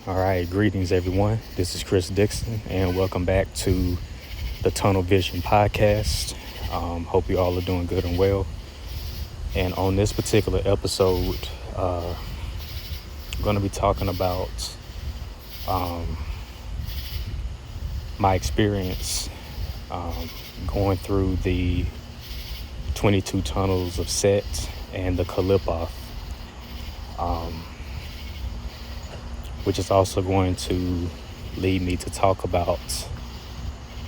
All right, greetings everyone. This is Chris Dixon, and welcome back to the Tunnel Vision podcast. Hope you all are doing good and well. And on this particular episode, I'm going to be talking about my experience going through the 22 tunnels of Set and the Qlippoth. Which is also going to lead me to talk about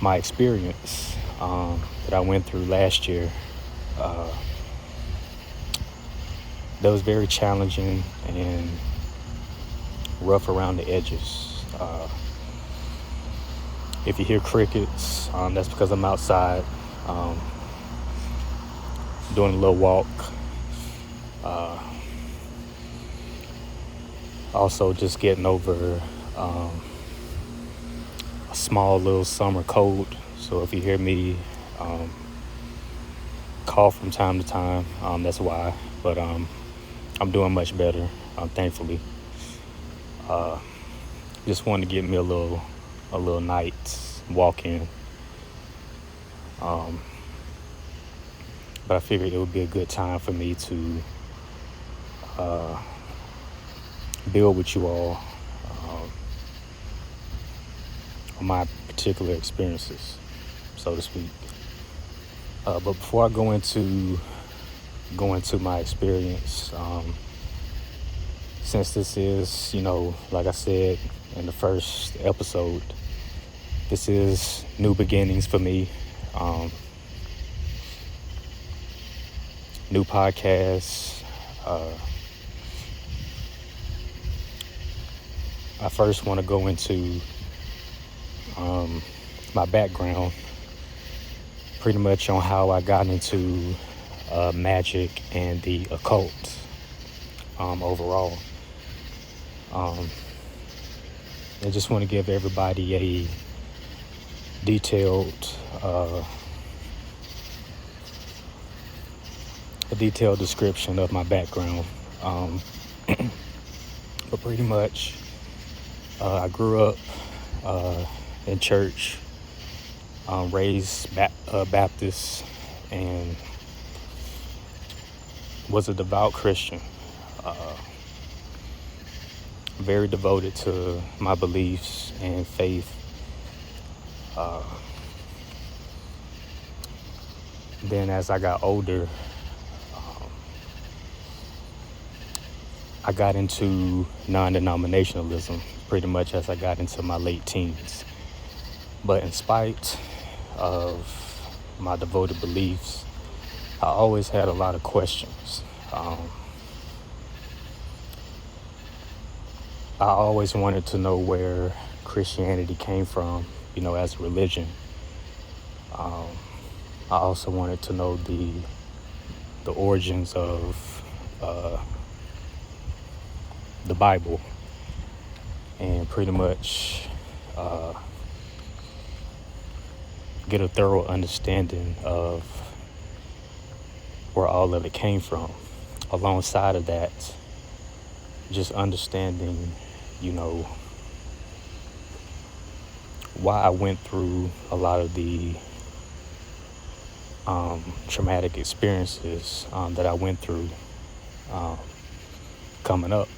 my experience that I went through last year. That was very challenging and rough around the edges. If you hear crickets, that's because I'm outside doing a little walk. Also just getting over a small little summer cold. So if you hear me cough from time to time, that's why. But I'm doing much better, thankfully. Just wanted to get me a little night walk in. But I figured it would be a good time for me to build with you all on my particular experiences, so to speak. But before I go into my experience, since this is, like I said in the first episode, this is new beginnings for me. New podcast. I first want to go into my background, pretty much on how I got into magic and the occult overall. I just want to give everybody a detailed description of my background. But pretty much, I grew up in church, raised Baptist, and was a devout Christian. Very devoted to my beliefs and faith. Then as I got older, I got into non-denominationalism pretty much as I got into my late teens. But in spite of my devoted beliefs, I always had a lot of questions. I always wanted to know where Christianity came from, as a religion. I also wanted to know the origins of the Bible, and pretty much get a thorough understanding of where all of it came from. Alongside of that, just understanding, why I went through a lot of the traumatic experiences that I went through coming up.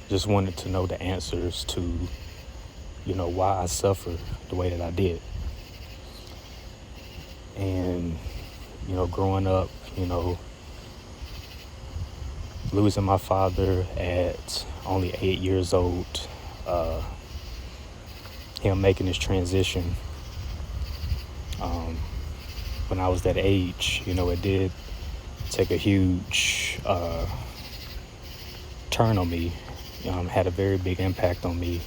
Just wanted to know the answers to, why I suffered the way that I did. And, growing up, losing my father at only 8 years old, him making his transition, when I was that age, it did take a huge turn on me. Had a very big impact on me.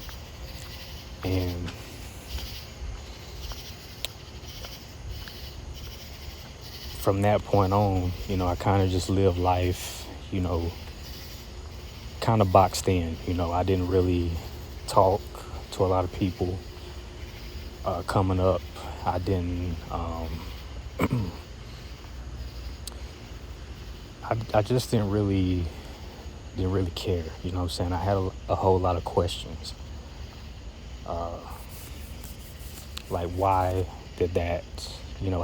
And from that point on, I kind of just lived life, kind of boxed in. I didn't really talk to a lot of people coming up. I didn't I just didn't really didn't really care. You know what I'm saying? I had a whole lot of questions. Like, why did that,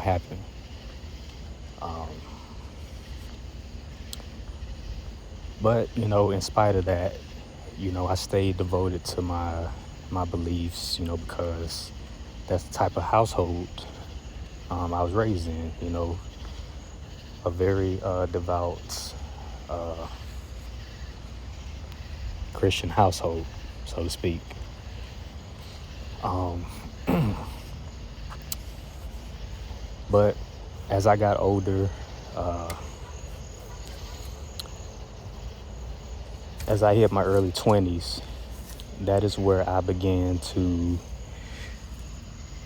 happen? But, in spite of that, I stayed devoted to my beliefs, because that's the type of household I was raised in, a very devout Christian household, so to speak. But as I got older, as I hit my early 20s, that is where I began to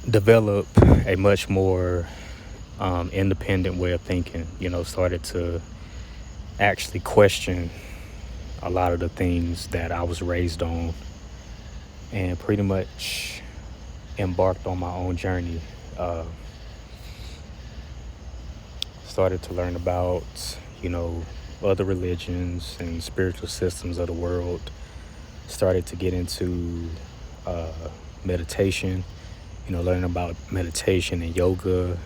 develop a much more independent way of thinking, started to actually question a lot of the things that I was raised on, and pretty much embarked on my own journey. Started to learn about, other religions and spiritual systems of the world. Started to get into meditation, learning about meditation and yoga,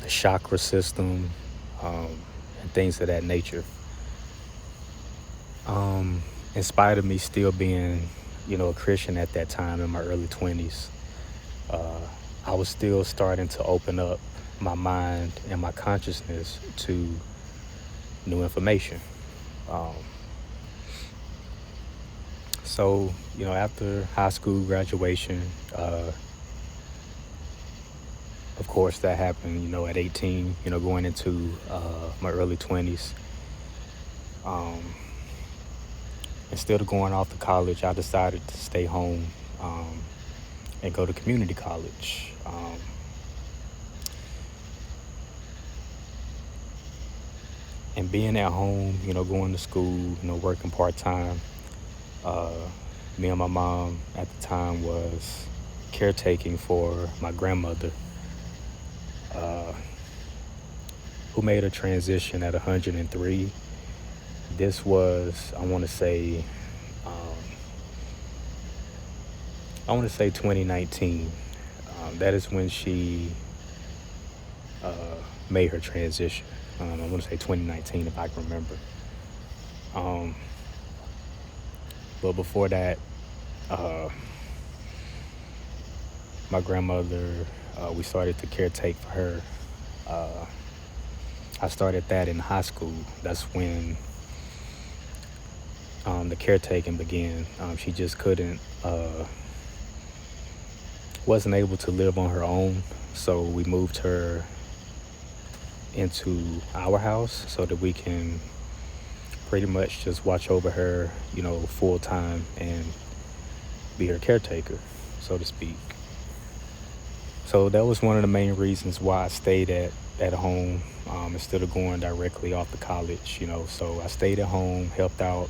the chakra system, and things of that nature. In spite of me still being, a Christian at that time in my early 20s, I was still starting to open up my mind and my consciousness to new information. So, after high school graduation, of course that happened, at 18, going into my early 20s. Instead of going off to college, I decided to stay home and go to community college. And being at home, going to school, working part-time, me and my mom at the time was caretaking for my grandmother, who made a transition at 103. This was, I want to say 2019. That is when she made her transition. I want to say 2019 if I can remember. But before that, my grandmother, we started to caretake for her. I started that in high school. That's when the caretaking began. She just wasn't able to live on her own, so we moved her into our house so that we can pretty much just watch over her, full time and be her caretaker, so to speak. So that was one of the main reasons why I stayed at home instead of going directly off to college, So I stayed at home, helped out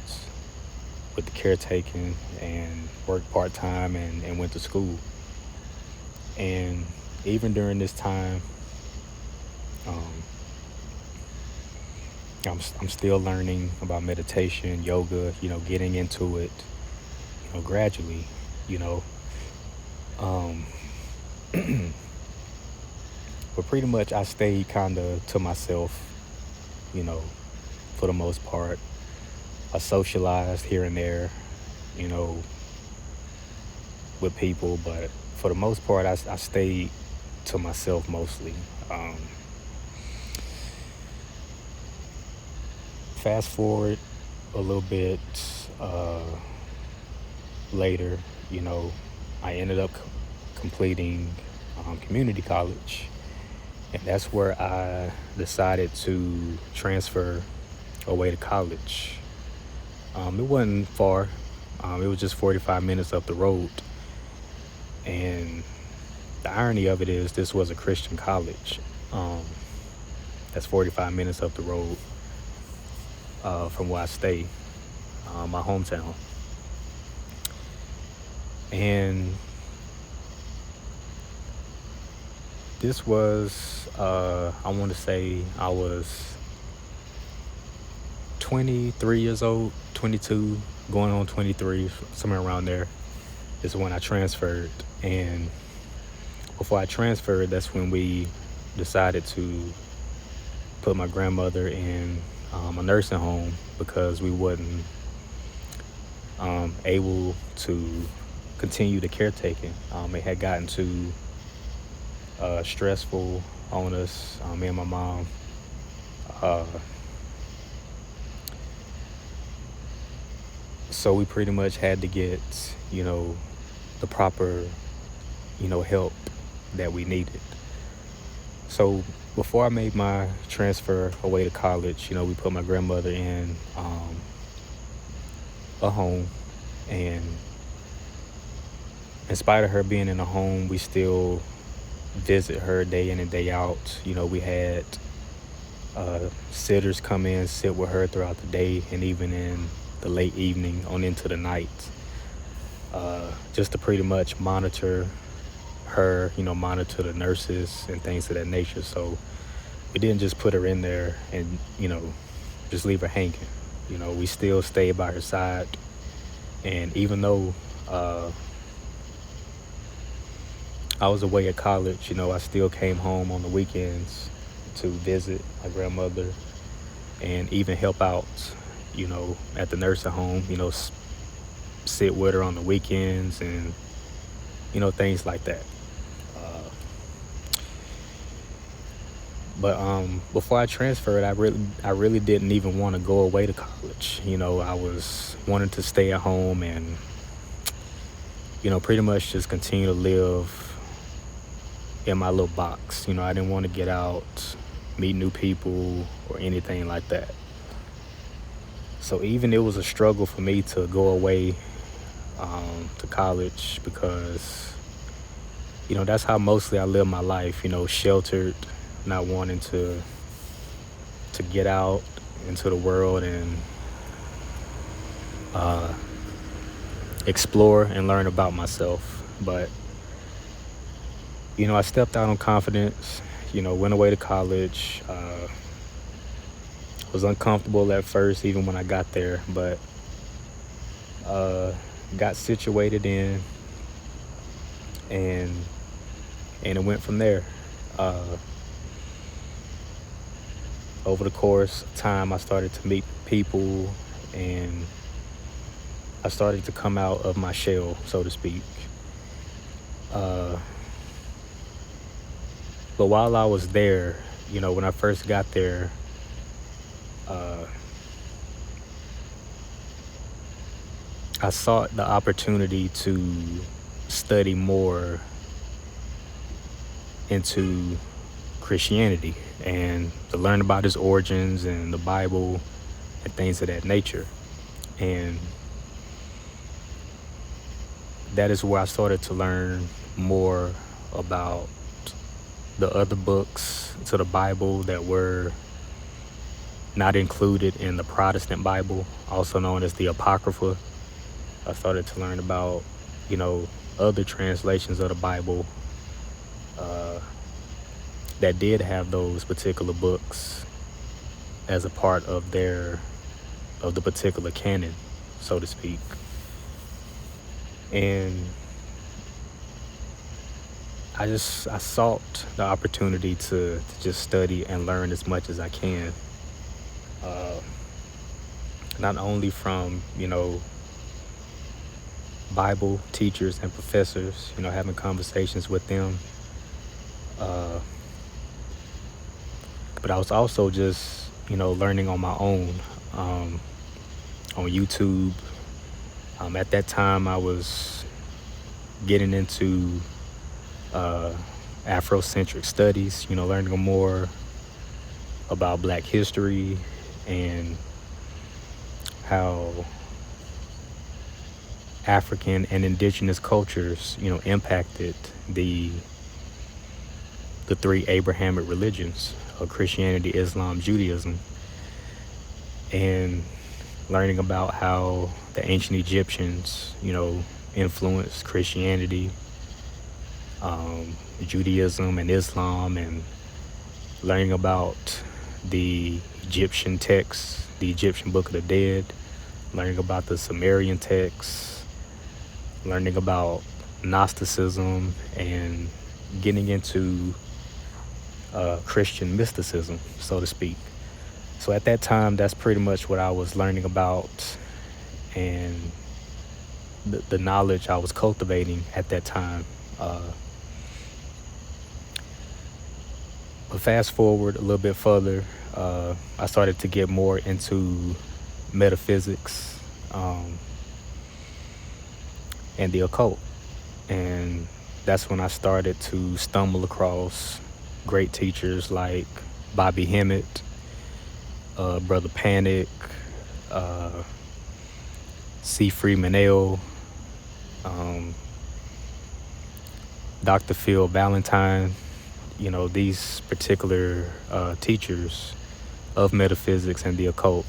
with the caretaking, and worked part-time and went to school. And even during this time, I'm still learning about meditation, yoga, getting into it, gradually, but pretty much I stayed kind of to myself, for the most part. I socialized here and there, with people, but for the most part, I stayed to myself mostly. Fast forward a little bit later, I ended up completing community college, and that's where I decided to transfer away to college. It wasn't far. It was just 45 minutes up the road. And the irony of it is this was a Christian college. That's 45 minutes up the road from where I stay, my hometown. And this was, I want to say I was 23 years old, 22, going on 23, somewhere around there, is when I transferred. And before I transferred, that's when we decided to put my grandmother in a nursing home because we wasn't able to continue the caretaking. It had gotten too stressful on us, me and my mom. So we pretty much had to get, the proper, help that we needed. So before I made my transfer away to college, we put my grandmother in a home, and in spite of her being in a home, we still visit her day in and day out. We had sitters come in, sit with her throughout the day, and even in the late evening on into the night, just to pretty much monitor her, monitor the nurses and things of that nature. So we didn't just put her in there and, just leave her hanging. We still stayed by her side. And even though I was away at college, I still came home on the weekends to visit my grandmother and even help out, at the nursing home, sit with her on the weekends and, things like that. But before I transferred, I really didn't even want to go away to college. I was wanting to stay at home and, pretty much just continue to live in my little box. I didn't want to get out, meet new people or anything like that. So even it was a struggle for me to go away to college because, that's how mostly I live my life, sheltered, not wanting to get out into the world and explore and learn about myself. But I stepped out on confidence, went away to college. Was uncomfortable at first, even when I got there, but got situated in, and it went from there. Over the course of time, I started to meet people, and I started to come out of my shell, so to speak. But while I was there, when I first got there, I sought the opportunity to study more into Christianity and to learn about its origins and the Bible and things of that nature. And that is where I started to learn more about the other books to the Bible that were not included in the Protestant Bible, also known as the Apocrypha. I started to learn about, other translations of the Bible that did have those particular books as a part of the particular canon, so to speak. And I sought the opportunity to just study and learn as much as I can. Not only from, Bible teachers and professors, having conversations with them. But I was also just, learning on my own, on YouTube. At that time, I was getting into Afrocentric studies, learning more about Black history and how African and indigenous cultures, impacted the three Abrahamic religions of Christianity, Islam, Judaism, and learning about how the ancient Egyptians, influenced Christianity, Judaism, and Islam, and learning about the Egyptian texts the Egyptian Book of the Dead, learning about the Sumerian texts, learning about Gnosticism, and getting into Christian mysticism, so to speak. So at that time, that's pretty much what I was learning about, and the knowledge I was cultivating at that time. But fast forward a little bit further, I started to get more into metaphysics and the occult. And that's when I started to stumble across great teachers like Bobby Hemmett, Brother Panic, C. Freeman L., Dr. Phil Valentine. These particular teachers of metaphysics and the occult.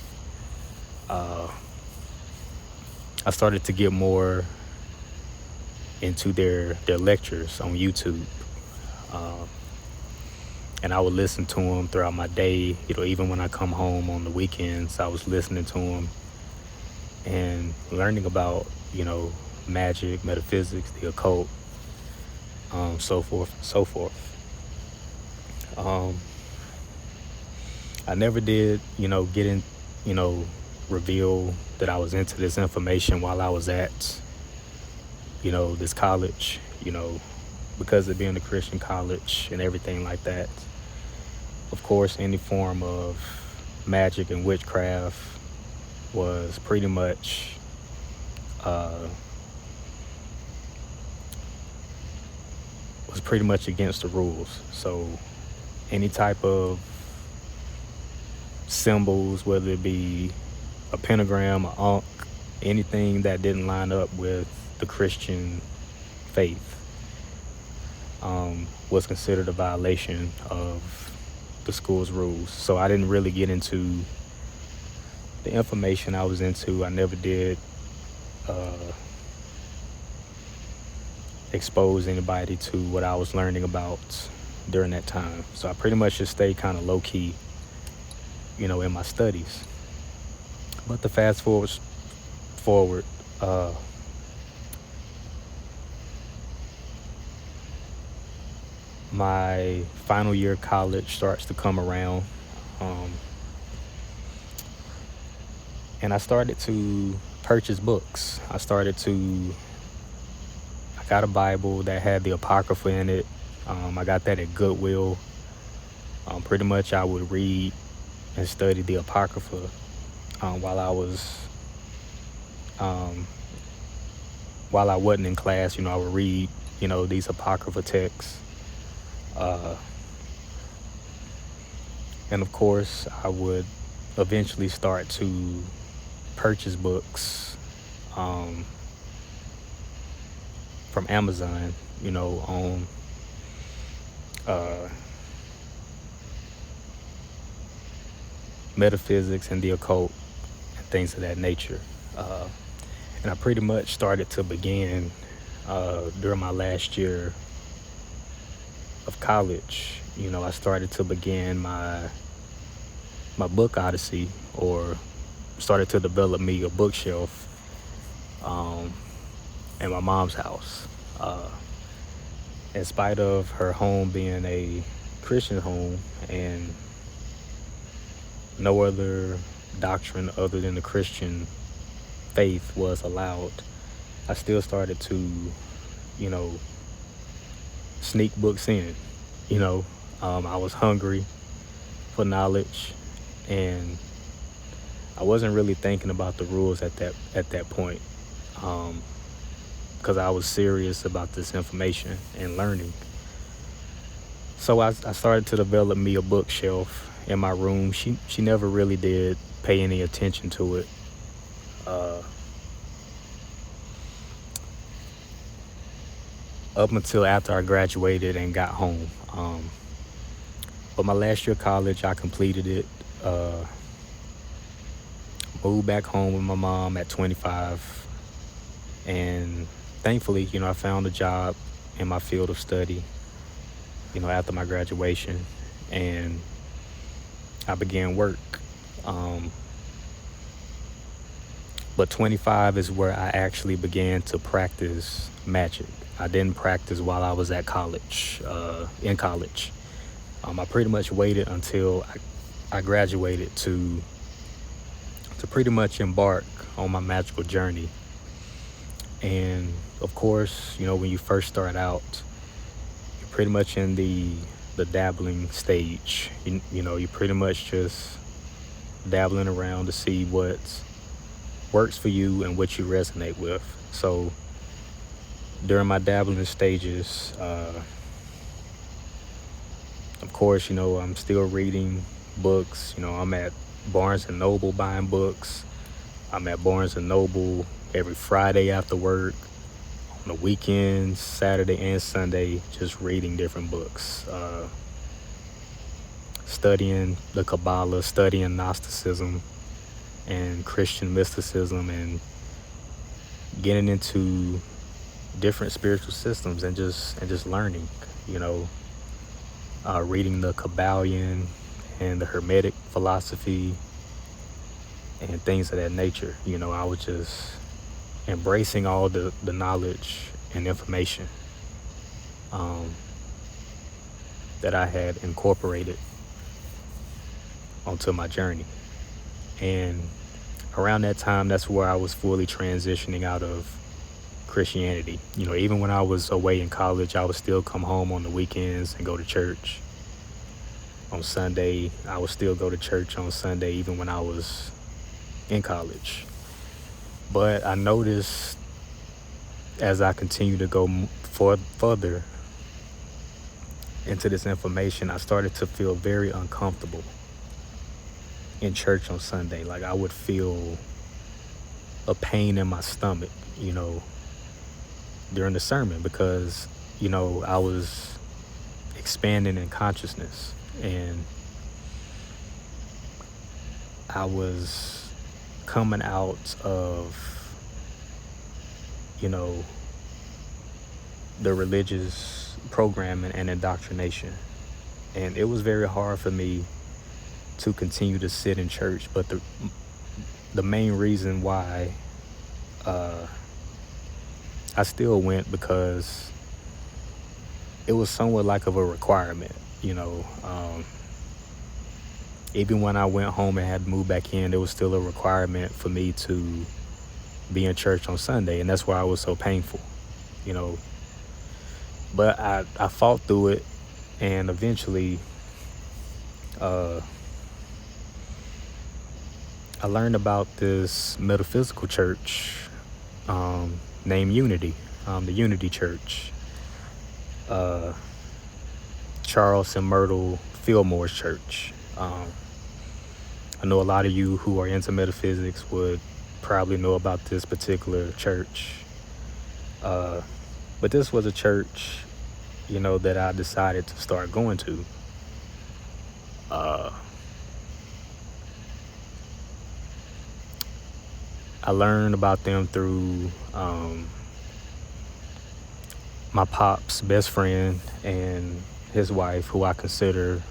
I started to get more into their lectures on YouTube. And I would listen to them throughout my day. Even when I come home on the weekends, I was listening to them and learning about, magic, metaphysics, the occult, so forth and so forth. I never did, get in, reveal that I was into this information while I was at, this college, because of being a Christian college and everything like that. Of course, any form of magic and witchcraft was pretty much against the rules. So any type of symbols, whether it be a pentagram, a ankh, anything that didn't line up with the Christian faith, was considered a violation of the school's rules. So I didn't really get into the information I was into. I never did expose anybody to what I was learning about during that time. So I pretty much just stayed kind of low-key, in my studies. But to fast forward, my final year of college starts to come around, and I started to purchase books. I got a Bible that had the Apocrypha in it. I got that at Goodwill. Pretty much I would read and study the Apocrypha while I wasn't in class. I would read, these Apocrypha texts. And of course, I would eventually start to purchase books from Amazon, on metaphysics and the occult and things of that nature. And I pretty much started to begin during my last year of college. I started to begin my book odyssey, or started to develop me a bookshelf in my mom's house. In spite of her home being a Christian home and no other doctrine other than the Christian faith was allowed, I still started to, sneak books in. I was hungry for knowledge, and I wasn't really thinking about the rules at that point, because I was serious about this information and learning. So I started to develop me a bookshelf in my room. She never really did pay any attention to it. Up until after I graduated and got home. But my last year of college, I completed it. Moved back home with my mom at 25. And thankfully, I found a job in my field of study, after my graduation. And I began work. But 25 is where I actually began to practice magic. I didn't practice while I was at college, in college. I pretty much waited until I graduated to pretty much embark on my magical journey. And of course, when you first start out, you're pretty much in the dabbling stage. You're pretty much just dabbling around to see what works for you and what you resonate with. So during my dabbling stages, of course, I'm still reading books. I'm at Barnes and Noble buying books. I'm at Barnes and Noble every Friday after work, on the weekends, Saturday and Sunday, just reading different books, studying the Kabbalah, studying Gnosticism and Christian mysticism, and getting into different spiritual systems and just learning, reading the Kabbalion and the Hermetic philosophy and things of that nature. I was just embracing all the knowledge and information that I had incorporated onto my journey. And around that time, that's where I was fully transitioning out of Christianity. Even when I was away in college, I would still come home on the weekends and go to church. On Sunday, I would still go to church on Sunday, even when I was in college. But I noticed as I continued to go further into this information, I started to feel very uncomfortable in church on Sunday. Like I would feel a pain in my stomach, during the sermon, because, I was expanding in consciousness, and I was coming out of, the religious programming and indoctrination. And it was very hard for me to continue to sit in church. But the main reason why I still went, because it was somewhat like of a requirement, even when I went home and had to move back in, there was still a requirement for me to be in church on Sunday. And that's why it was so painful, but I fought through it, and eventually I learned about this metaphysical church named Unity, the Unity Church, Charles and Myrtle Fillmore's church. I know a lot of you who are into metaphysics would probably know about this particular church, but this was a church, that I decided to start going to. I learned about them through my pop's best friend and his wife, who I consider,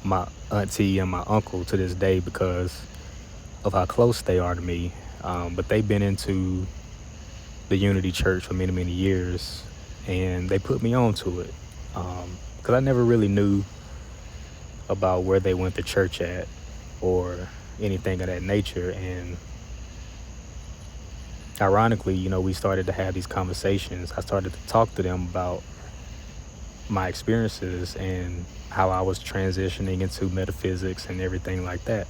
my auntie and my uncle to this day because of how close they are to me. But they've been into the Unity Church for many, many years, and they put me on to it because I never really knew about where they went to church at or anything of that nature. And ironically, we started to have these conversations. I started to talk to them about my experiences and how I was transitioning into metaphysics and everything like that.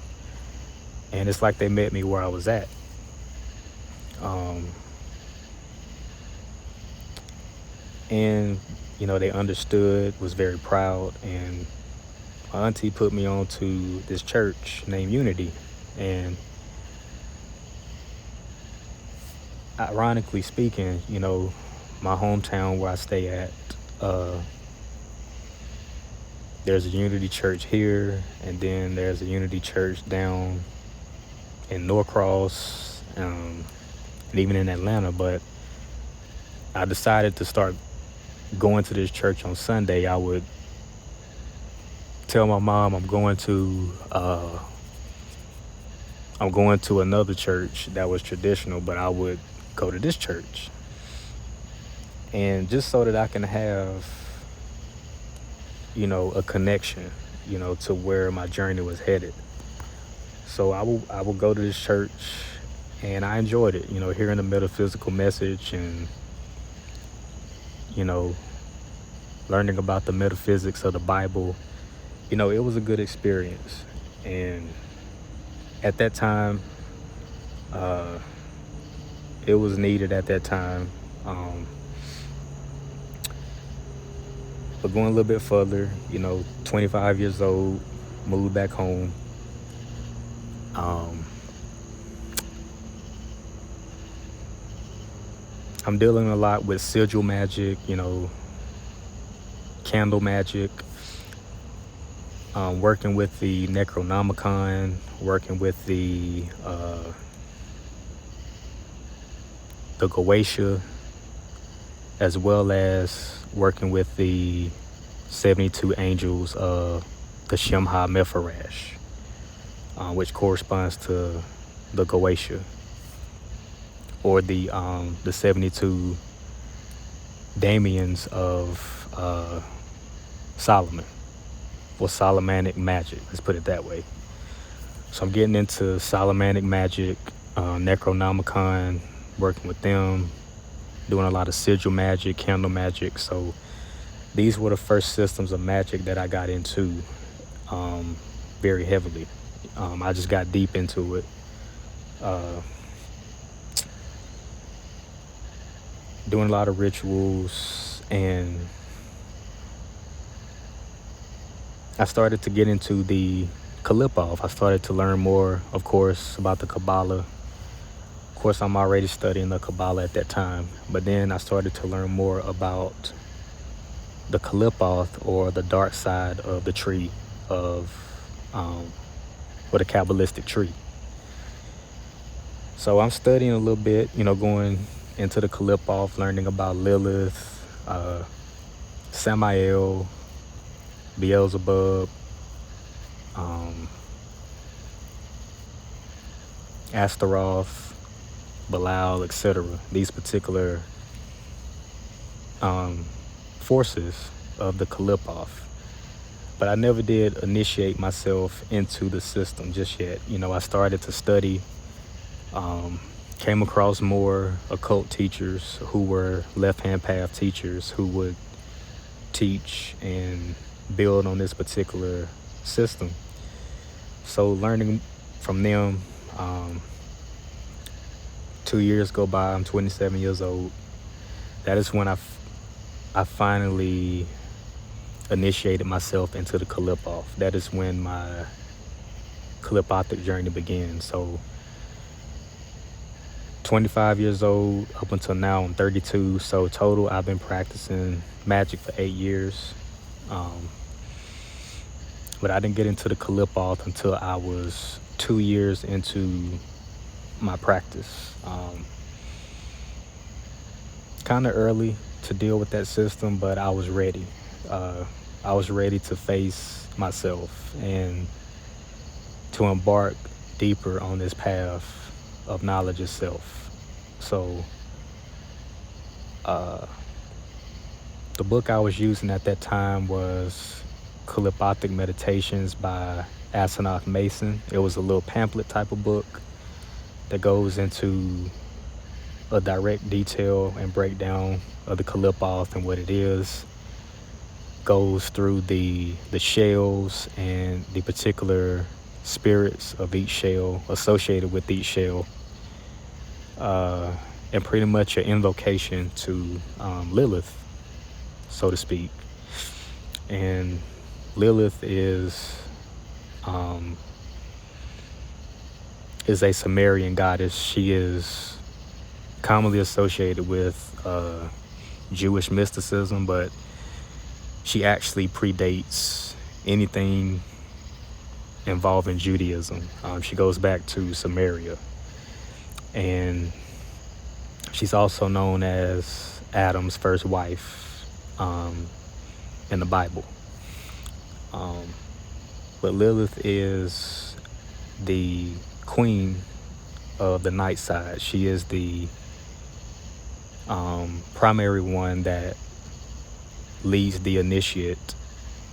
And it's like they met me where I was at. And, they understood, was very proud. And my auntie put me on to this church named Unity. And ironically speaking, my hometown where I stay at, there's a Unity Church here, and then there's a Unity Church down in Norcross, and even in Atlanta. But I decided to start going to this church on Sunday. I would tell my mom I'm going to I'm going to another church that was traditional, but I would go to this church. And just so that I can have, a connection, to where my journey was headed. So I will go to this church, and I enjoyed it, hearing the metaphysical message and, learning about the metaphysics of the Bible. It was a good experience. And at that time, it was needed at that time. But going a little bit further, 25 years old, moved back home. I'm dealing a lot with sigil magic, candle magic, working with the Necronomicon, working with the Goetia, as well as working with the 72 angels of the Shemha Mepharash, which corresponds to the Goetia, or the 72 Damians of Solomon, or Solomonic magic, let's put it that way. So I'm getting into Solomonic magic, Necronomicon, working with them, doing a lot of sigil magic, candle magic. So these were the first systems of magic that I got into very heavily. I just got deep into it. Doing a lot of rituals, and I started to get into the Qlippoth. I started to learn more, of course, about the Kabbalah. Of course, I'm already studying the Kabbalah at that time, but then I started to learn more about the Qlippoth, or the dark side of the tree or the Kabbalistic tree. So I'm studying a little bit, going into the Qlippoth, learning about Lilith, Samael, Beelzebub, Astaroth, Belial, etc. These particular forces of the Qlippoth. But I never did initiate myself into the system just yet. I started to study, came across more occult teachers who were left-hand path teachers who would teach and build on this particular system. So learning from them, 2 years go by, I'm 27 years old. That is when I finally initiated myself into the Qlippoth. That is when my Qlippothic journey began. So 25 years old up until now, I'm 32. So total, I've been practicing magic for 8 years. But I didn't get into the Qlippoth until I was 2 years into my practice. Kind of early to deal with that system, but I was ready. I was ready to face myself and to embark deeper on this path of knowledge itself. So the book I was using at that time was Qlippothic Meditations by Asenath Mason. It was a little pamphlet type of book that goes into a direct detail and breakdown of the Qlippoth and what it is. Goes through the shells and the particular spirits of each shell, associated with each shell, and pretty much an invocation to Lilith, so to speak. And Lilith is a Sumerian goddess. She is commonly associated with Jewish mysticism, but she actually predates anything involving Judaism. She goes back to Sumeria, and she's also known as Adam's first wife in the Bible. But Lilith is the queen of the night side. She is the primary one that leads the initiate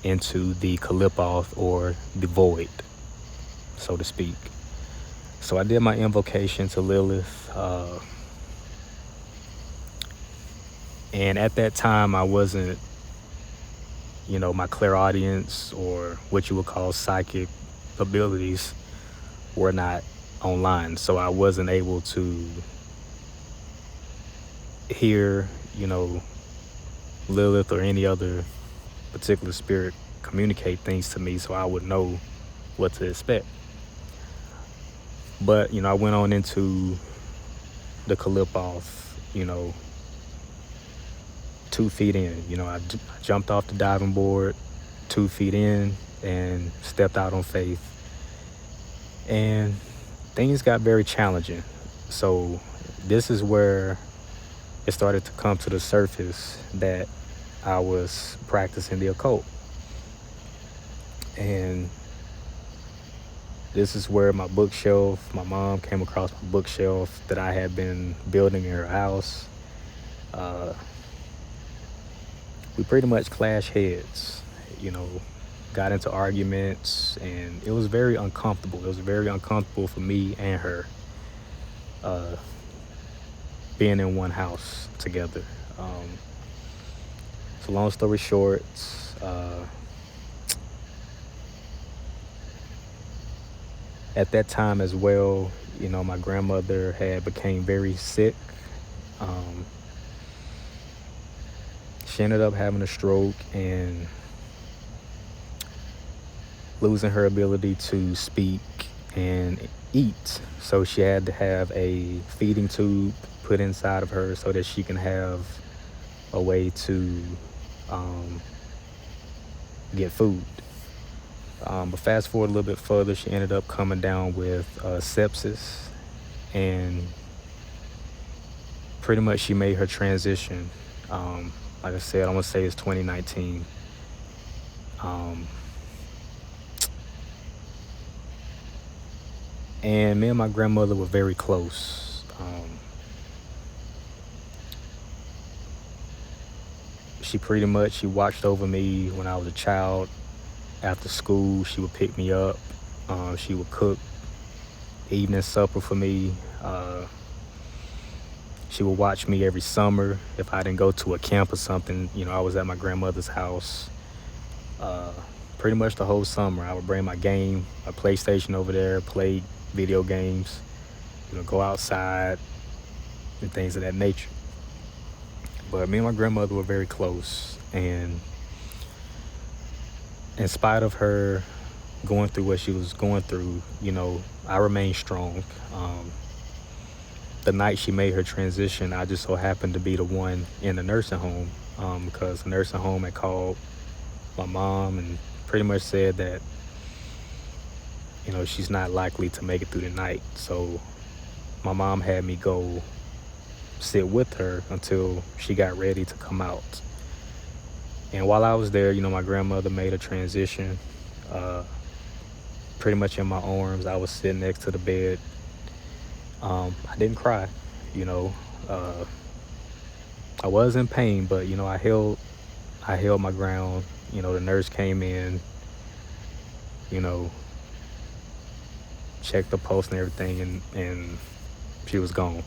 into the Qlippoth, or the void, so to speak. So I did my invocation to Lilith, and at that time I wasn't, my clairaudience, or what you would call psychic abilities, were not online, so I wasn't able to hear, Lilith or any other particular spirit communicate things to me, so I would know what to expect. But I went on into the Qlippoth, 2 feet in. I jumped off the diving board 2 feet in and stepped out on faith, and things got very challenging. So this is where it started to come to the surface that I was practicing the occult. And this is where my mom came across my bookshelf that I had been building in her house. We pretty much clashed heads, got into arguments, and it was very uncomfortable. It was very uncomfortable for me and her, being in one house together. So long story short, at that time as well, my grandmother had became very sick. She ended up having a stroke and losing her ability to speak and eat. So she had to have a feeding tube put inside of her so that she can have a way to get food. But fast forward a little bit further, she ended up coming down with sepsis, and pretty much she made her transition. Like I said, I'm gonna say it's 2019. And me and my grandmother were very close. She watched over me when I was a child. After school, she would pick me up. She would cook evening supper for me. She would watch me every summer. If I didn't go to a camp or something, I was at my grandmother's house pretty much the whole summer. I would bring my PlayStation over there, play video games, go outside and things of that nature. But me and my grandmother were very close, and in spite of her going through what she was going through, I remained strong. The night she made her transition, I just so happened to be the one in the nursing home, because the nursing home had called my mom and pretty much said that, she's not likely to make it through the night. So my mom had me go sit with her until she got ready to come out. And while I was there, my grandmother made a transition, pretty much in my arms. I was sitting next to the bed. I didn't cry, I was in pain, but I held my ground. The nurse came in, checked the pulse and everything, and she was gone.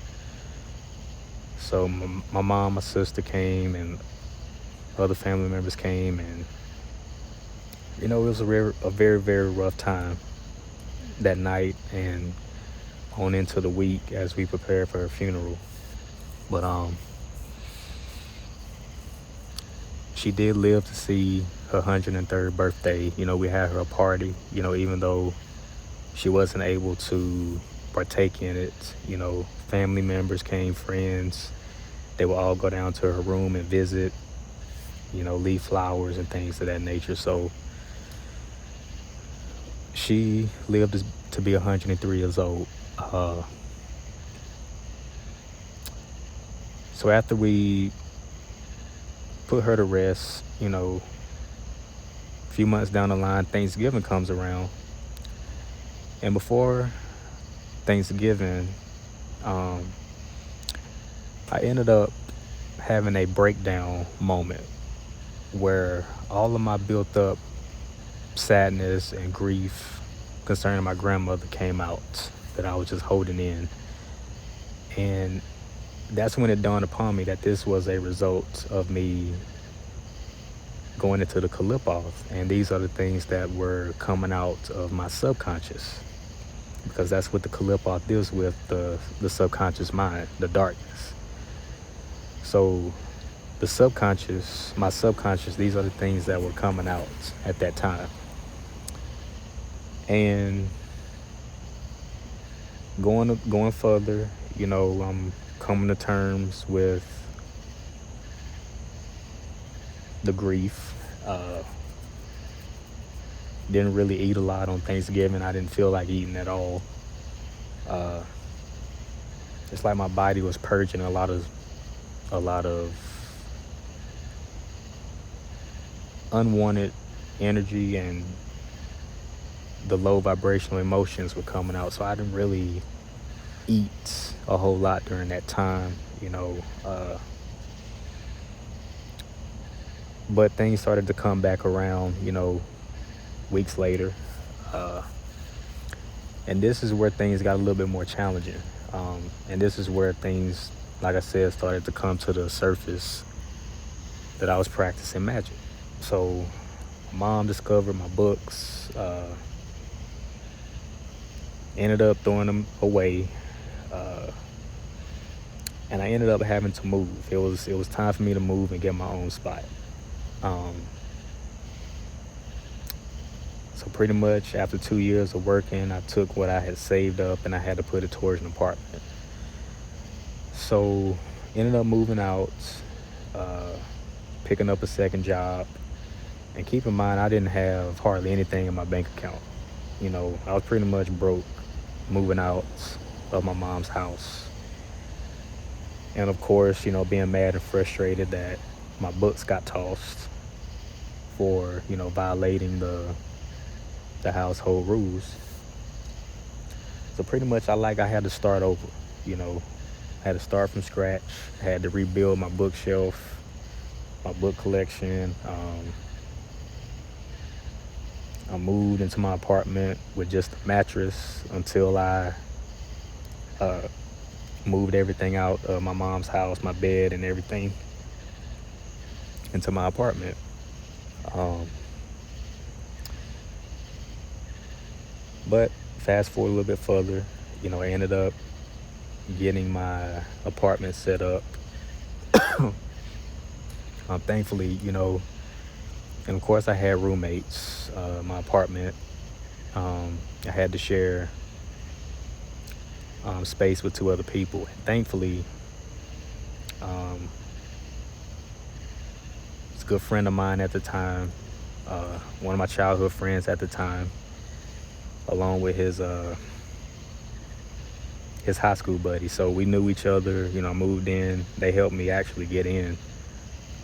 So my mom, my sister came, and other family members came, and it was a very, very rough time that night and on into the week as we prepared for her funeral. But she did live to see her 103rd birthday. We had her a party, even though she wasn't able to partake in it. Family members came, friends. They would all go down to her room and visit, leave flowers and things of that nature. So she lived to be 103 years old. So after we put her to rest, a few months down the line, Thanksgiving comes around. And before Thanksgiving, I ended up having a breakdown moment where all of my built up sadness and grief concerning my grandmother came out that I was just holding in. And that's when it dawned upon me that this was a result of me going into the Qlippoth, and these are the things that were coming out of my subconscious, because that's what the Qlippoth deals with, the subconscious mind, the darkness. So my subconscious, these are the things that were coming out at that time. And going further, I'm coming to terms with the grief. Didn't really eat a lot on Thanksgiving. I didn't feel like eating at all. It's like my body was purging a lot of unwanted energy, and the low vibrational emotions were coming out. So I didn't really eat a whole lot during that time, but things started to come back around, weeks later. And this is where things got a little bit more challenging. And this is where things, like I said, started to come to the surface, that I was practicing magic. So my mom discovered my books, ended up throwing them away, and I ended up having to move. It was time for me to move and get my own spot. So pretty much after 2 years of working, I took what I had saved up and I had to put it towards an apartment. So ended up moving out, picking up a second job. And keep in mind, I didn't have hardly anything in my bank account. I was pretty much broke moving out of my mom's house. And of course, being mad and frustrated that my books got tossed for, violating the household rules. So pretty much I had to start over, I had to start from scratch. I had to rebuild my bookshelf, my book collection. I moved into my apartment with just a mattress until I moved everything out of my mom's house, my bed and everything, into my apartment. But fast forward a little bit further, I ended up getting my apartment set up. Thankfully, and of course I had roommates. My apartment, I had to share space with 2 other people. And thankfully, it's a good friend of mine at the time, one of my childhood friends at the time, along with his high school buddy. So we knew each other, moved in. They helped me actually get in.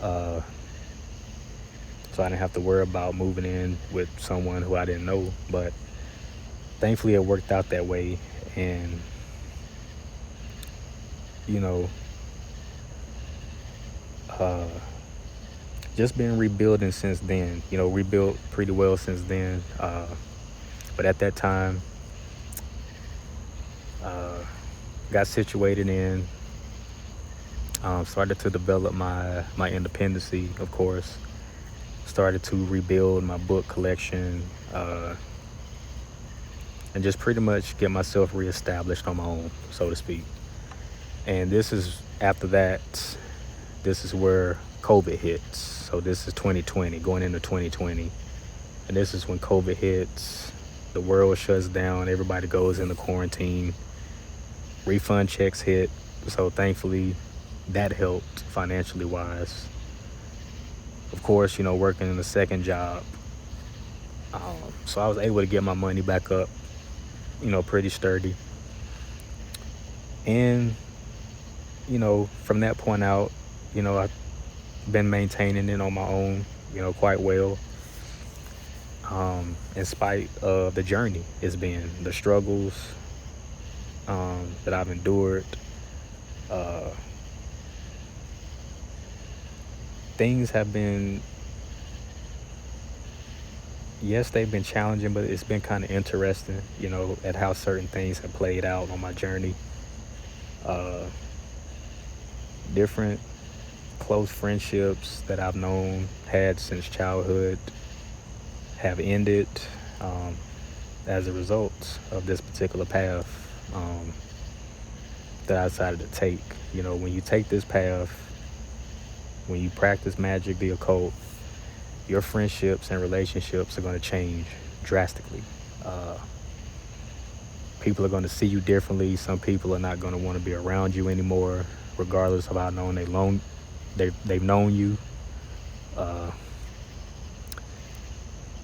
So I didn't have to worry about moving in with someone who I didn't know. But thankfully it worked out that way. And, just been rebuilding since then, rebuilt pretty well since then. But at that time, got situated in, started to develop my independency, of course. Started to rebuild my book collection, and just pretty much get myself reestablished on my own, so to speak. And this is after that, this is where COVID hits. So this is 2020, going into 2020. And this is when COVID hits, the world shuts down, everybody goes into quarantine, refund checks hit. So thankfully that helped financially wise. Of course, working in a second job. So I was able to get my money back up, pretty sturdy. And, from that point out, I've been maintaining it on my own, quite well. In spite of the journey it's been, the struggles, that I've endured. Things have been, yes, they've been challenging, but it's been kind of interesting, at how certain things have played out on my journey. Different close friendships that I've had since childhood have ended as a result of this particular path that I decided to take. When you take this path, when you practice magic, the occult, your friendships and relationships are going to change drastically. People are going to see you differently. Some people are not going to want to be around you anymore, regardless of how long they've known you.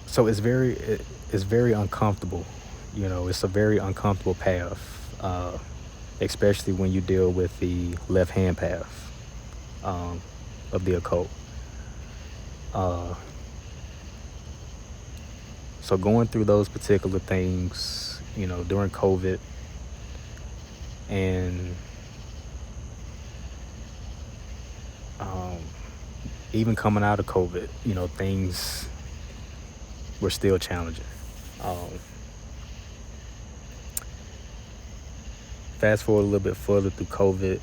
So it's very uncomfortable. It's a very uncomfortable path, especially when you deal with the left-hand path of the occult. So going through those particular things, during COVID, and even coming out of COVID, things were still challenging. Fast forward a little bit further through COVID,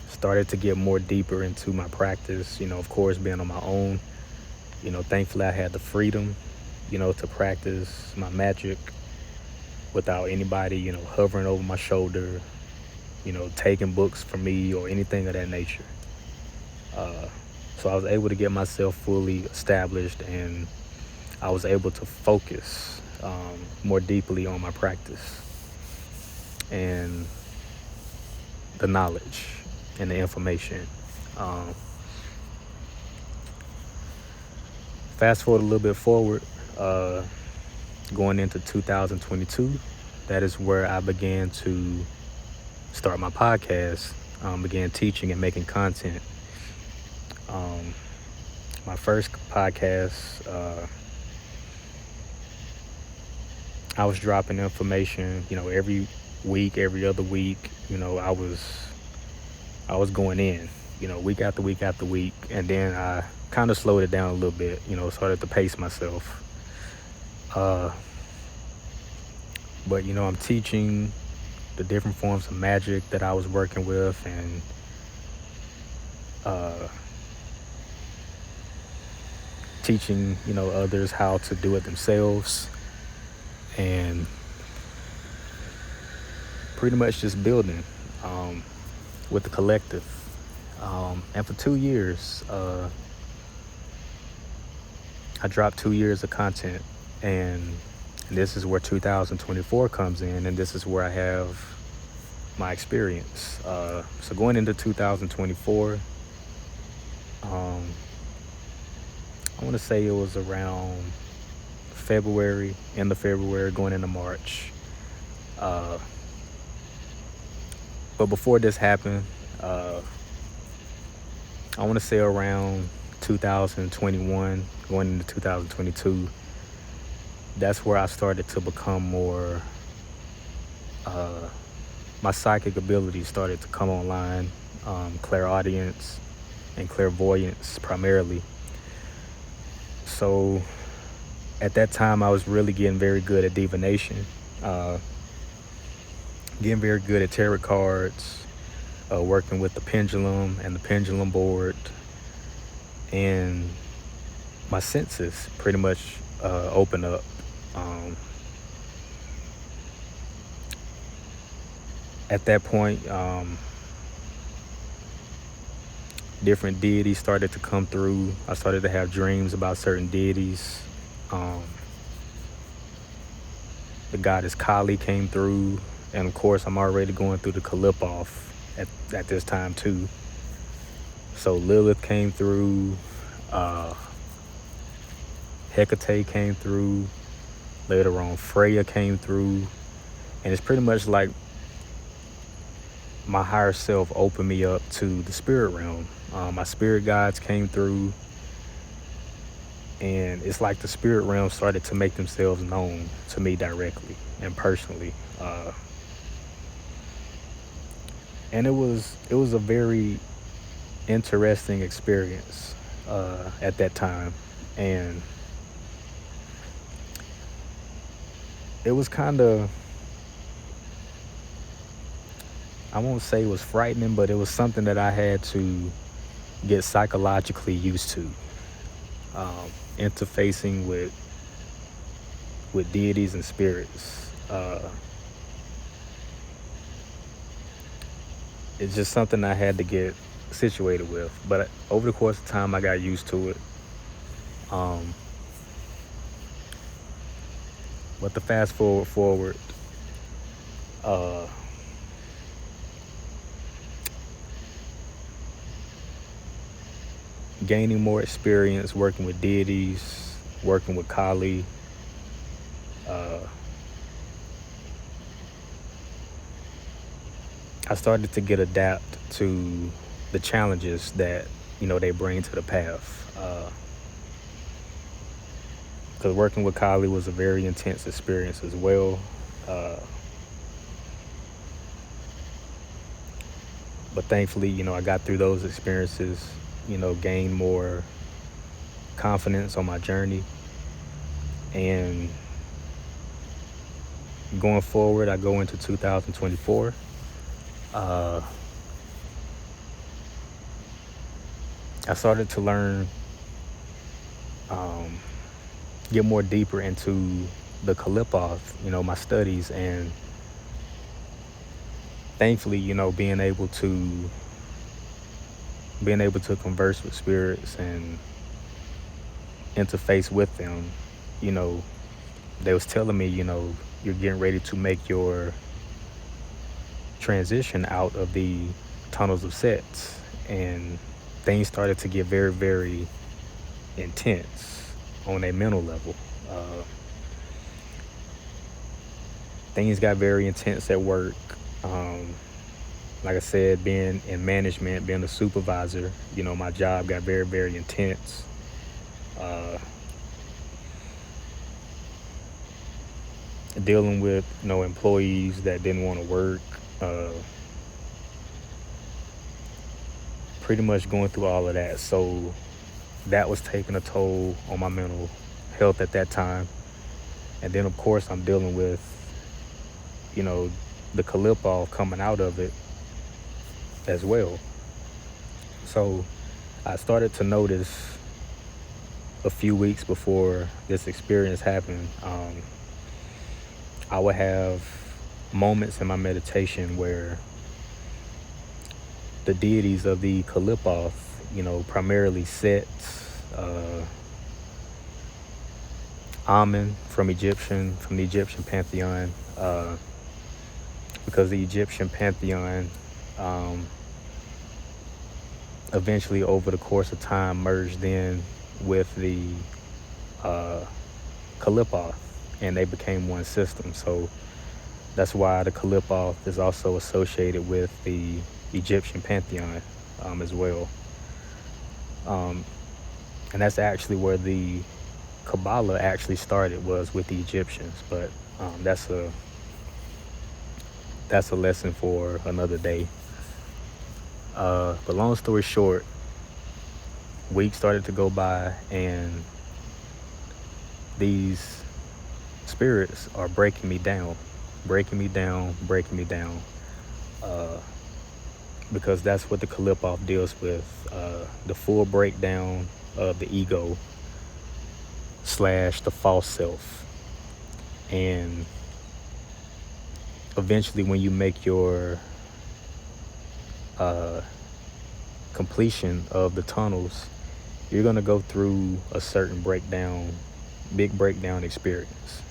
started to get more deeper into my practice, of course, being on my own. Thankfully I had the freedom, to practice my magic without anybody, hovering over my shoulder, taking books from me or anything of that nature. So I was able to get myself fully established, and I was able to focus more deeply on my practice and the knowledge and the information. Fast forward a little bit forward, going into 2022, that is where I began to start my podcast, began teaching and making content. My first podcast, I was dropping information, every week, every other week. I was going in, week after week after week, and then I kind of slowed it down a little bit, started to pace myself. But I'm teaching the different forms of magic that I was working with, and teaching others how to do it themselves, and pretty much just building with the collective. And for 2 years, I dropped 2 years of content, and this is where 2024 comes in, and this is where I have my experience. So going into 2024, I want to say it was around February, end of February, going into March. But before this happened, I want to say around 2021, going into 2022, that's where I started to become more, my psychic abilities started to come online, clairaudience and clairvoyance primarily. So at that time, I was really getting very good at divination, getting very good at tarot cards, working with the pendulum and the pendulum board, and my senses pretty much opened up. At that point, different deities started to come through. I started to have dreams about certain deities. The goddess Kali came through, and of course I'm already going through the Qlippoth at this time too. So Lilith came through, Hecate came through, later on Freya came through, and it's pretty much like my higher self opened me up to the spirit realm. My spirit guides came through, And it's like the spirit realm started to make themselves known to me directly and personally. And it was a very interesting experience at that time. And it was kind of, I won't say it was frightening, but it was something that I had to get psychologically used to. Interfacing with deities and spirits. It's just something I had to get situated with. But over the course of time, I got used to it. But the fast forward, uh, gaining more experience working with deities, working with Kali, I started to get adapt to the challenges that they bring to the path. Because working with Kali was a very intense experience as well. But thankfully, I got through those experiences, gained more confidence on my journey. And going forward, I go into 2024. I started to learn, get more deeper into the Qlippoth, my studies, and thankfully, being able to converse with spirits and interface with them. They was telling me, you're getting ready to make your transition out of the tunnels of sets, and things started to get very, very intense on a mental level. Things got very intense at work. Like I said, being in management, being a supervisor, my job got very, very intense. Dealing with employees that didn't want to work, pretty much going through all of that. So that was taking a toll on my mental health at that time. And then of course I'm dealing with the Qlippoth coming out of it as well. So I started to notice a few weeks before this experience happened, I would have moments in my meditation where the deities of the Qlippoth, primarily Set, Amen from the Egyptian pantheon, because the Egyptian pantheon eventually over the course of time merged in with the Qlippoth, and they became one system. So that's why the Qlippoth is also associated with the Egyptian pantheon as well. And that's actually where the Kabbalah actually started, was with the Egyptians. But that's a lesson for another day. But long story short, weeks started to go by, and these spirits are breaking me down, because that's what the Qlippoth deals with, the full breakdown of the ego / the false self. And eventually when you make your completion of the tunnels, you're going to go through a certain big breakdown experience.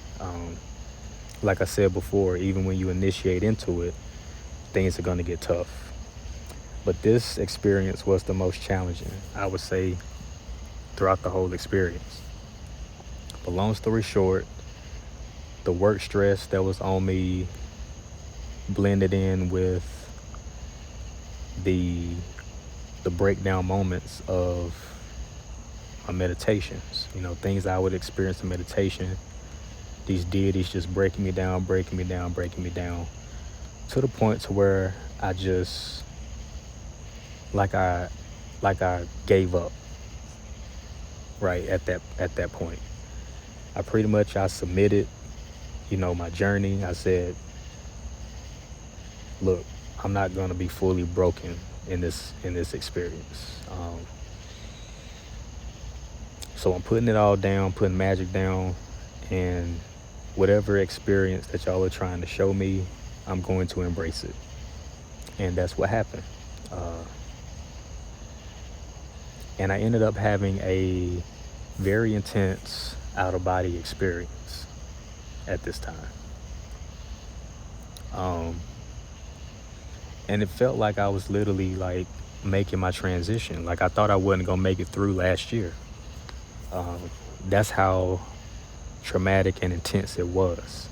Like I said before, even when you initiate into it, things are going to get tough. But this experience was the most challenging, I would say, throughout the whole experience. But long story short, the work stress that was on me blended in with the breakdown moments of my meditations, things I would experience in meditation. These deities just breaking me down, breaking me down, breaking me down, to the point to where I just, like I gave up. Right at that point, I submitted, my journey. I said, look, I'm not gonna be fully broken in this experience. So I'm putting it all down, putting magic down, and whatever experience that y'all are trying to show me, I'm going to embrace it. And that's what happened. And I ended up having a very intense out-of-body experience at this time. And it felt like I was literally like making my transition. Like I thought I wasn't gonna make it through last year. That's how traumatic and intense it was.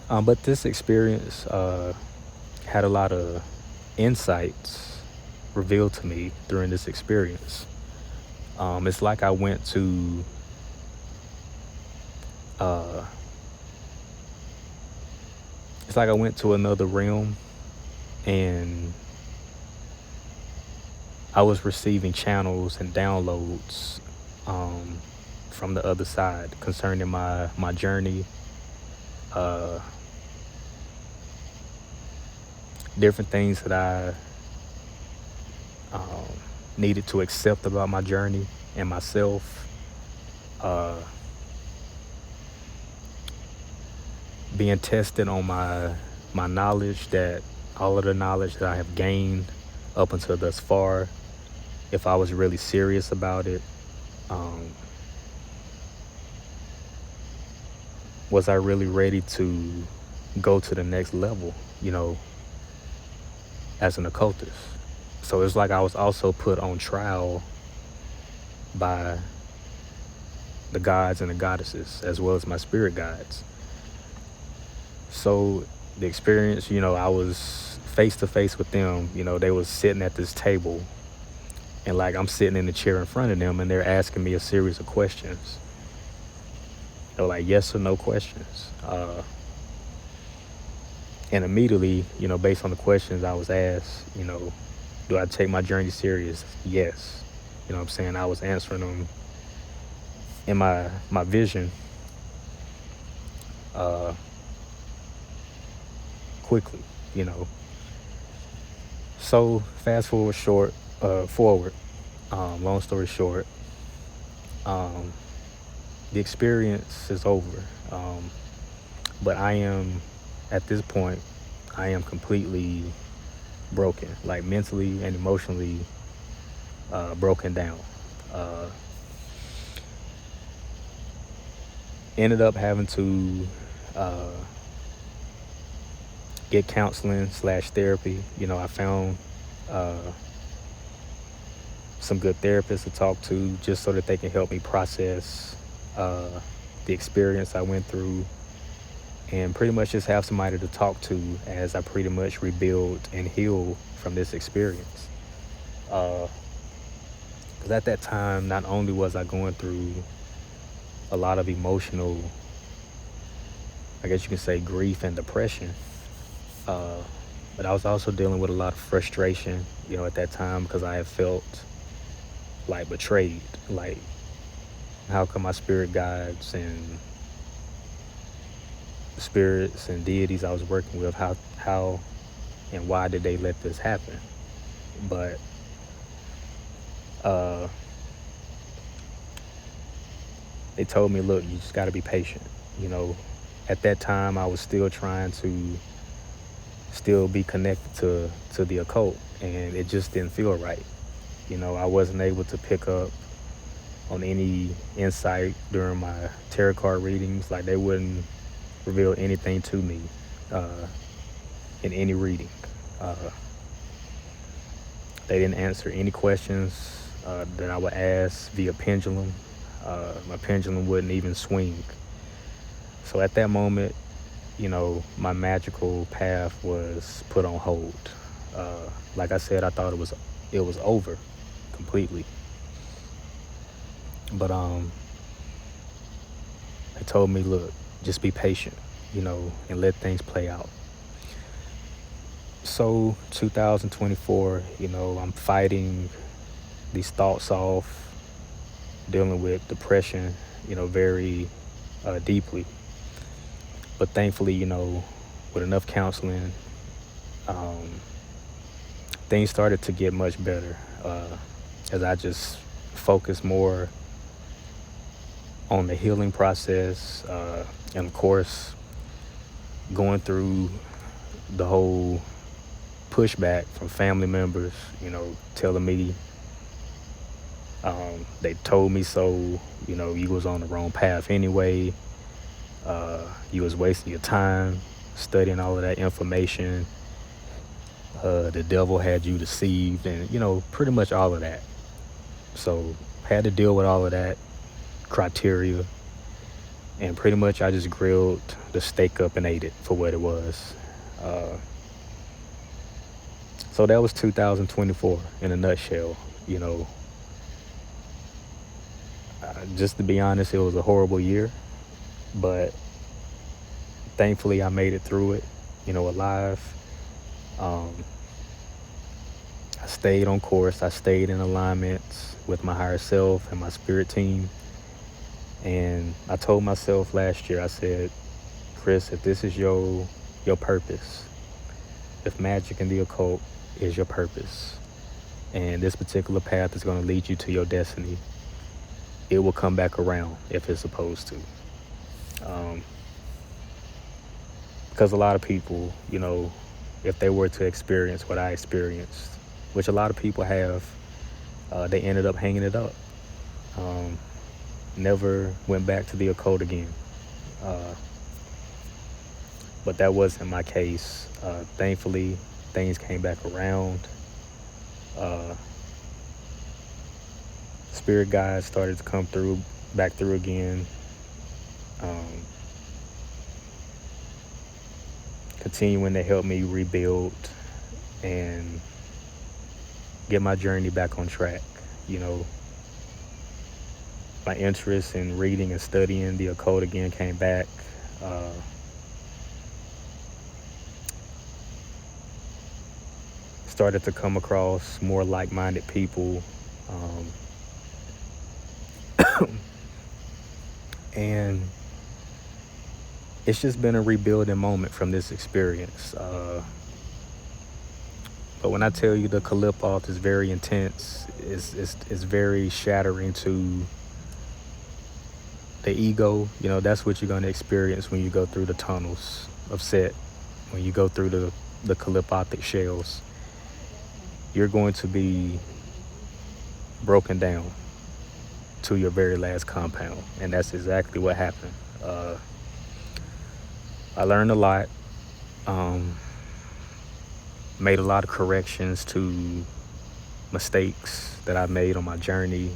But this experience had a lot of insights revealed to me during this experience. It's like I went to another realm, and I was receiving channels and downloads from the other side concerning my journey, different things that I needed to accept about my journey and myself, being tested on my knowledge, that all of the knowledge that I have gained up until thus far, if I was really serious about it, was I really ready to go to the next level, as an occultist. So it's like I was also put on trial by the gods and the goddesses, as well as my spirit guides. So the experience, I was face to face with them. They was sitting at this table, and like I'm sitting in the chair in front of them, and they're asking me a series of questions. They're like yes or no questions. And immediately, based on the questions I was asked, do I take my journey serious? Yes. You know what I'm saying? I was answering them in my vision quickly, So fast forward long story short, the experience is over. But at this point, I am completely broken, like mentally and emotionally broken down. Ended up having to get counseling / therapy. I found some good therapists to talk to, just so that they can help me process the experience I went through, and pretty much just have somebody to talk to as I pretty much rebuild and heal from this experience. Because at that time, not only was I going through a lot of emotional, I guess you can say, grief and depression, but I was also dealing with a lot of frustration, at that time, because I had felt like betrayed. Like, how come my spirit guides and spirits and deities I was working with, how and why did they let this happen? But they told me, look, you just got to be patient. At that time, I was still trying to be connected to the occult, and it just didn't feel right. I wasn't able to pick up on any insight during my tarot card readings. Like, they wouldn't reveal anything to me in any reading. They didn't answer any questions that I would ask via pendulum. My pendulum wouldn't even swing. So at that moment, my magical path was put on hold. Like I said, I thought it was over completely. But they told me, look, just be patient, and let things play out. So 2024, I'm fighting these thoughts off, dealing with depression, very deeply. But thankfully, with enough counseling, um, things started to get much better as I just focused more on the healing process, and of course, going through the whole pushback from family members, telling me, they told me so, you was on the wrong path anyway, you was wasting your time studying all of that information, the devil had you deceived, and pretty much all of that. So had to deal with all of that criteria, and pretty much I just grilled the steak up and ate it for what it was. So that was 2024 in a nutshell. Just to be honest, it was a horrible year, but thankfully I made it through it, alive. I stayed on course. I stayed in alignment with my higher self and my spirit team. And I told myself last year, I said, Chris, if this is your purpose, if magic and the occult is your purpose, and this particular path is going to lead you to your destiny, it will come back around if it's supposed to. Because a lot of people, if they were to experience what I experienced, which a lot of people have, they ended up hanging it up. Never went back to the occult again. But that wasn't my case. Thankfully, things came back around. Spirit guides started to come back through again. Continuing to help me rebuild and get my journey back on track. My interest in reading and studying the occult again came back. Started to come across more like-minded people. And it's just been a rebuilding moment from this experience. But when I tell you the Qlippoth is very intense, it's very shattering to the ego. That's what you're going to experience when you go through the tunnels of Set, when you go through the Qlippothic shells. You're going to be broken down to your very last compound, and that's exactly what happened. I learned a lot, made a lot of corrections to mistakes that I made on my journey,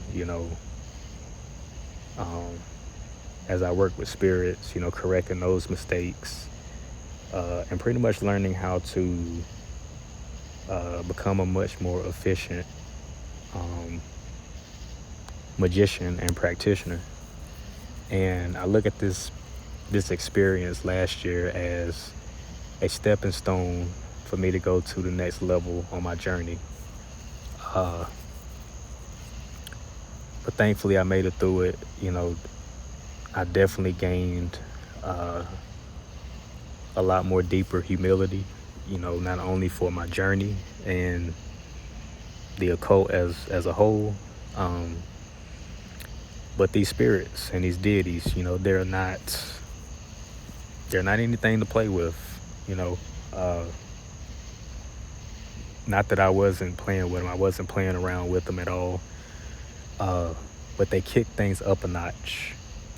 as I worked with spirits, correcting those mistakes, and pretty much learning how to become a much more efficient magician and practitioner. And I look at this experience last year as a stepping stone for me to go to the next level on my journey. But thankfully I made it through it. I definitely gained a lot more deeper humility, not only for my journey and the occult as a whole, but these spirits and these deities, they're not anything to play with. Not that I wasn't playing with them. I wasn't playing around with them at all. But they kicked things up a notch,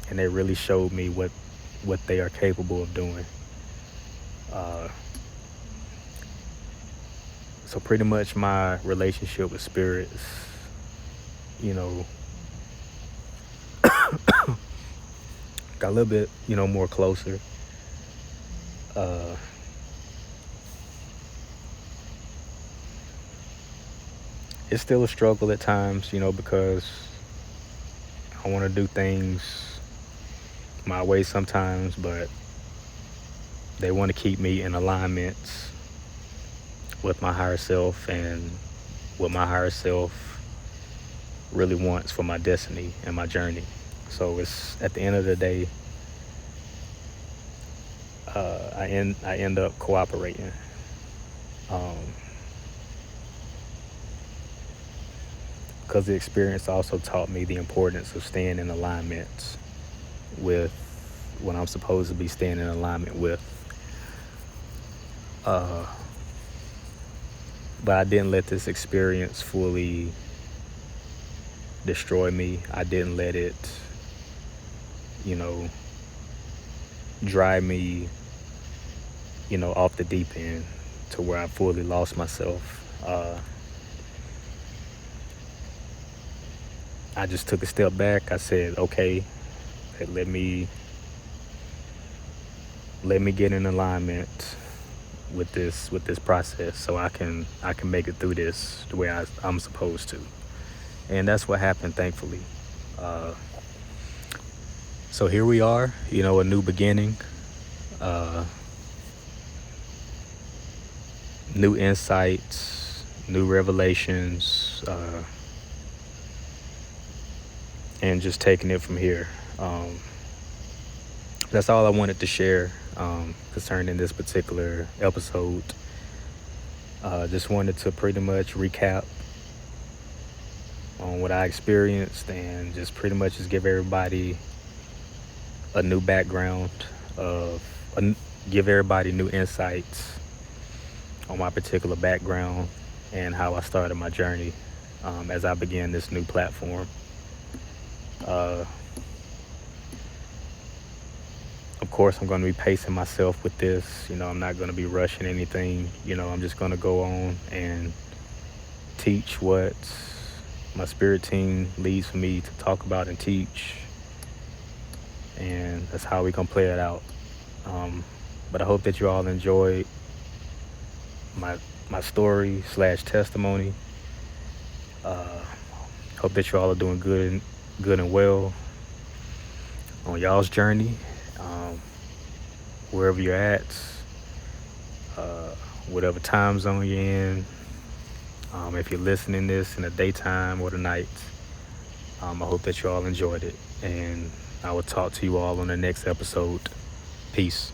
and they really showed me what they are capable of doing. So pretty much my relationship with spirits, got a little bit, more closer. It's still a struggle at times, because I I want to do things my way sometimes, but they want to keep me in alignment with my higher self and what my higher self really wants for my destiny and my journey. So it's at the end of the day, I end up cooperating. Because the experience also taught me the importance of staying in alignment with what I'm supposed to be staying in alignment with. But I didn't let this experience fully destroy me. I didn't let it, drive me, off the deep end to where I fully lost myself. I just took a step back. I said, okay, let me get in alignment with this process, so I can make it through this the way I'm supposed to. And that's what happened, thankfully. So here we are, a new beginning, new insights, new revelations, and just taking it from here. That's all I wanted to share concerning this particular episode. Just wanted to pretty much recap on what I experienced and just pretty much just give everybody a new background give everybody new insights on my particular background and how I started my journey as I began this new platform. Of course, I'm going to be pacing myself with this. I'm not going to be rushing anything. I'm just going to go on and teach what my spirit team leads for me to talk about and teach. And that's how we can play it out. But I hope that you all enjoyed my story / testimony. Hope that you all are doing good and well on y'all's journey. Wherever you're at, whatever time zone you're in, if you're listening this in the daytime or the night, I hope that you all enjoyed it, and I will talk to you all on the next episode. Peace.